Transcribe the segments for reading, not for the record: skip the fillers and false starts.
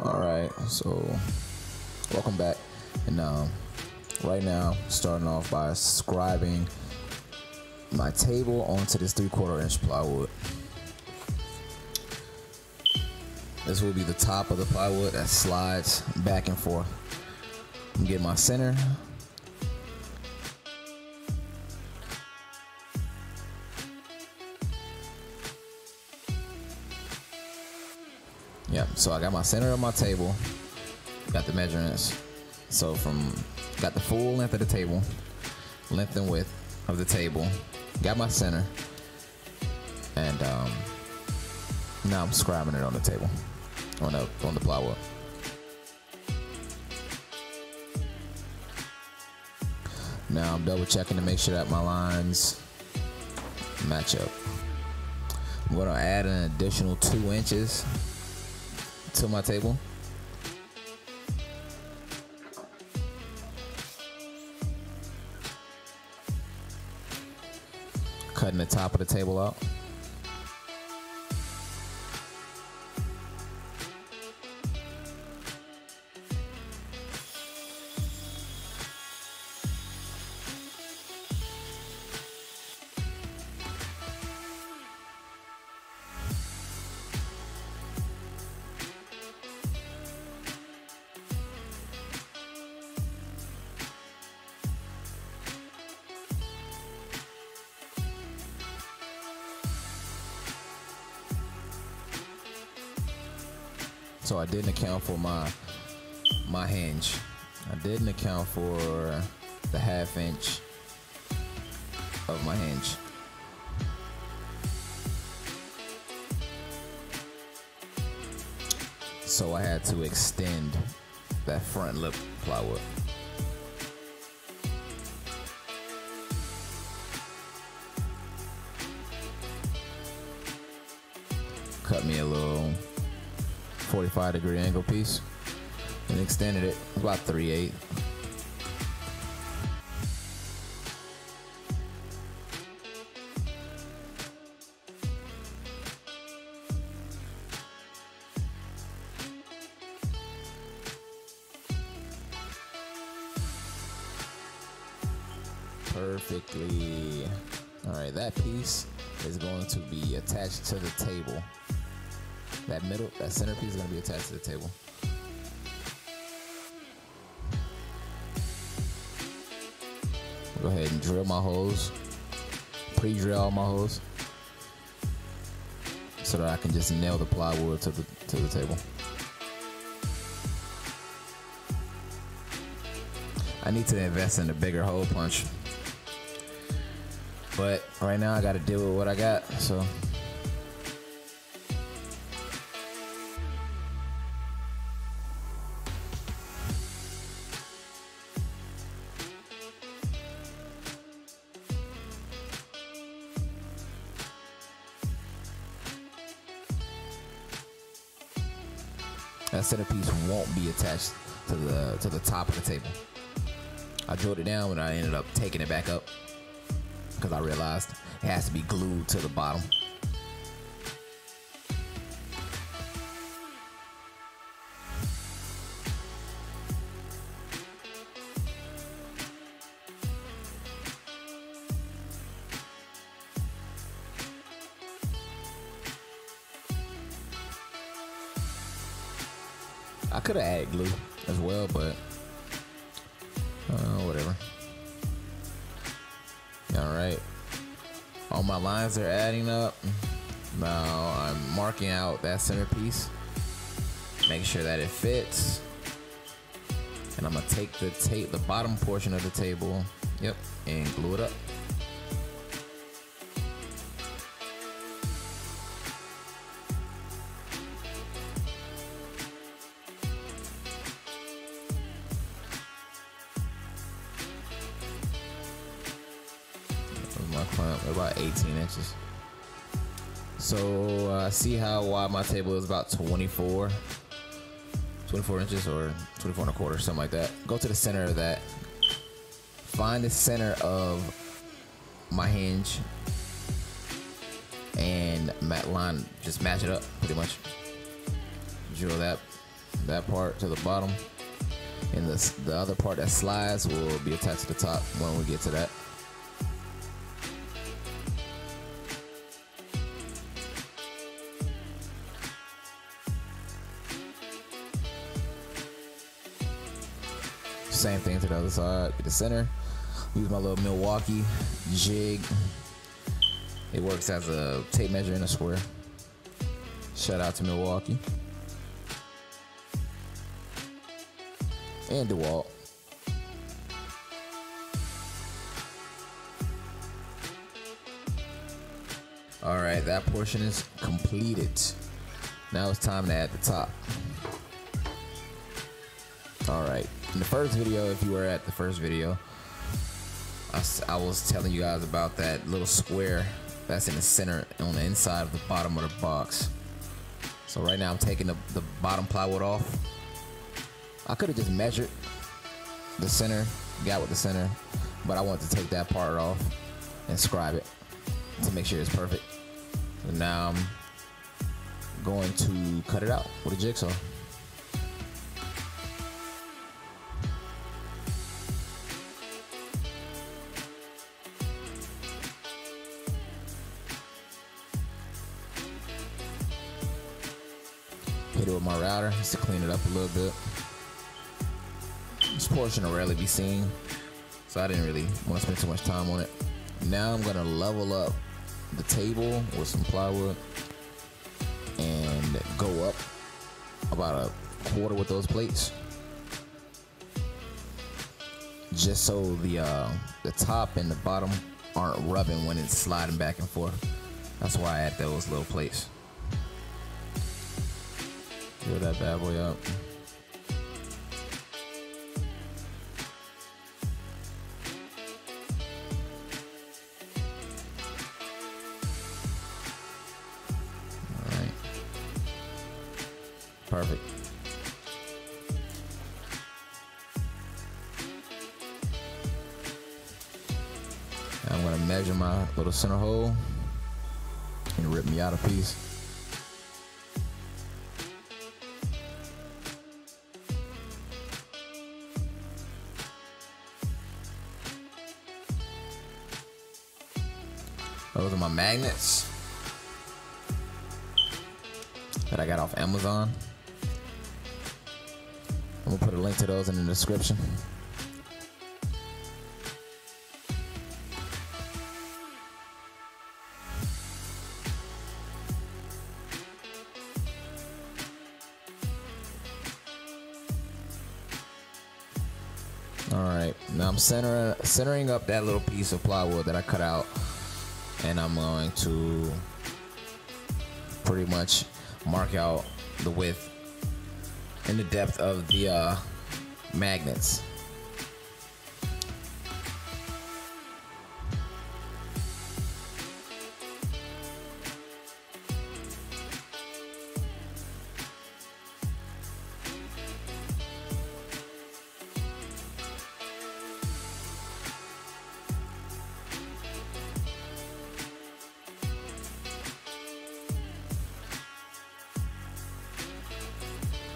Alright, so welcome back. And right now, starting off by scribing my table onto this 3/4 inch plywood. This will be the top of the plywood that slides back and forth. I'm getting my center. Yeah, so I got my center of my table, got the measurements. So got the full length of the table, length and width of the table, got my center, and now I'm scribing it on the table, on the plywood. Now I'm double checking to make sure that my lines match up. I'm gonna add an additional 2 inches to my table. Cutting the top of the table out. So I didn't account for my hinge. I didn't account for the 1/2 inch of my hinge. So I had to extend that front lip plywood. Cut me a little 45-degree angle piece and extended it about 3/8. Perfectly. All right, that piece is going to be attached to the table. That center piece is going to be attached to the table. Go ahead and drill my holes, pre-drill all my holes, so that I can just nail the plywood to the table. I need to invest in a bigger hole punch, but right now I got to deal with what I got. So. That centerpiece won't be attached to the top of the table. I drilled it down and I ended up taking it back up because I realized it has to be glued to the bottom. I could have added glue as well, but whatever. All right, all my lines are adding up. Now I'm marking out that centerpiece, make sure that it fits, and I'm gonna take the bottom portion of the table, and glue it up. My clamp about 18 inches. So see how wide my table is, about 24 inches or 24 1/4, something like that. Go to the center of that. Find the center of my hinge and mat line, just match it up pretty much. Drill that that part to the bottom, and the other part that slides will be attached to the top when we get to that. Same thing to the other side. Get the center. Use my little Milwaukee jig. It works as a tape measure in a square. Shout out to Milwaukee and DeWalt. All right, that portion is completed. Now it's time to add the top. All right, in the first video, if you were at the first video, I was telling you guys about that little square that's in the center on the inside of the bottom of the box. So right now I'm taking the bottom plywood off. I could have just measured the center, got with the center, but I wanted to take that part off and scribe it to make sure it's perfect. So now I'm going to cut it out with a jigsaw. Hit it with my router just to clean it up a little bit. This portion will rarely be seen, so I didn't really want to spend too much time on it. Now I'm gonna level up the table with some plywood and go up about a quarter with those plates, just so the top and the bottom aren't rubbing when it's sliding back and forth. That's why I add those little plates. Fill that bad boy up. All right. Perfect. Now I'm gonna measure my little center hole and rip me out a piece. Those are my magnets that I got off Amazon. I'm gonna put a link to those in the description. All right, now I'm centering up that little piece of plywood that I cut out. And I'm going to pretty much mark out the width and the depth of the magnets.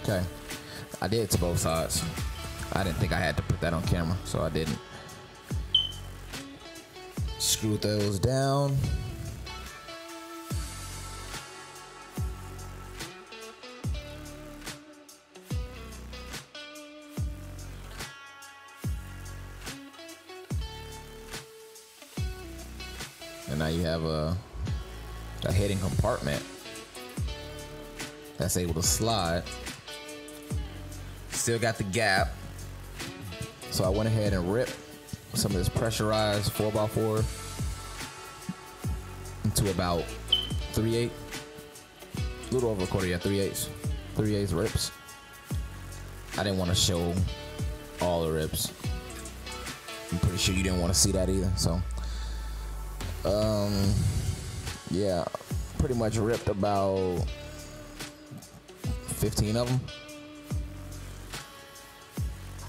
Okay, I did to both sides. I didn't think I had to put that on camera, so I didn't. Screw those down. And now you have a hidden compartment that's able to slide. Still got the gap, so I went ahead and ripped some of this pressurized 4x4 into about 3/8, a little over a quarter, yeah, 3/8 rips. I didn't want to show all the rips. I'm pretty sure you didn't want to see that either, so yeah, pretty much ripped about 15 of them.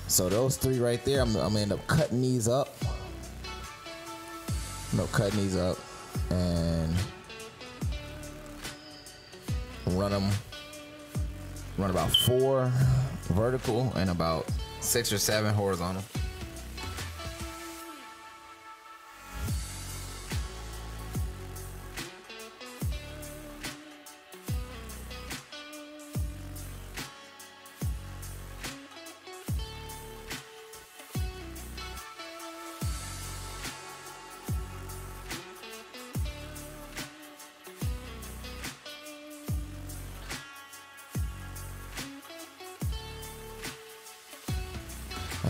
So those three right there, I'm gonna end up cutting these up. And run them Run about 4 vertical and about 6 or 7 horizontal.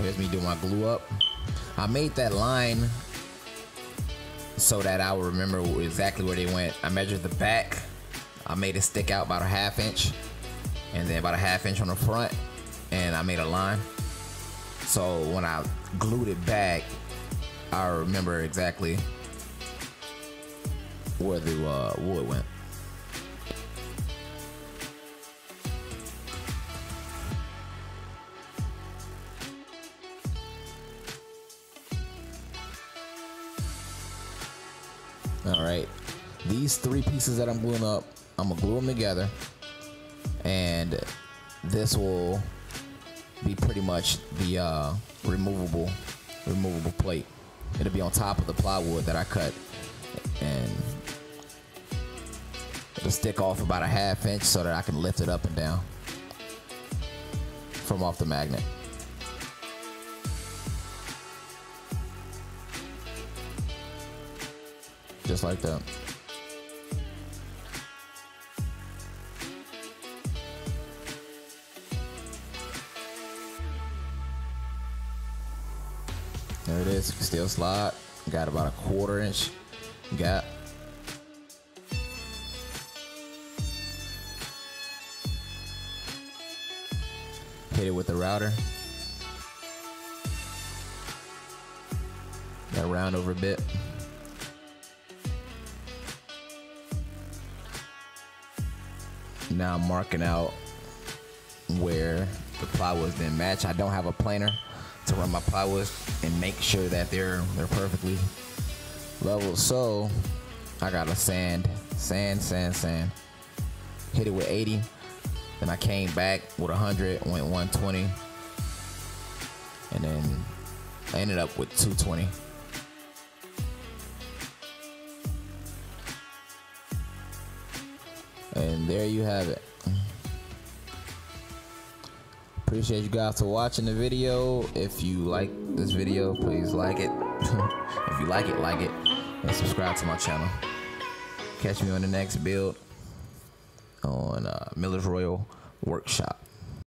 Here's me doing my glue up. I made that line so that I would remember exactly where they went. I measured the back. I made it stick out about a 1/2 inch, and then about a 1/2 inch on the front, and I made a line. So when I glued it back, I remember exactly where the wood went. All right, these 3 pieces that I'm gluing up, I'm gonna glue them together, and this will be pretty much the removable plate. It'll be on top of the plywood that I cut, and it'll stick off about a 1/2 inch so that I can lift it up and down from off the magnet. Just like that. There it is. Still slide. Got about a 1/4 inch gap. Hit it with the router. Got to round over a bit. Now I'm marking out where the plywoods didn't match. I don't have a planer to run my plywoods and make sure that they're perfectly level. So I gotta sand. Hit it with 80. Then I came back with 100, went 120, and then I ended up with 220. And there you have it. Appreciate you guys for watching the video. If you like this video, please like it. If you like it, and subscribe to my channel. Catch me on the next build on Miller's Royal Workshop.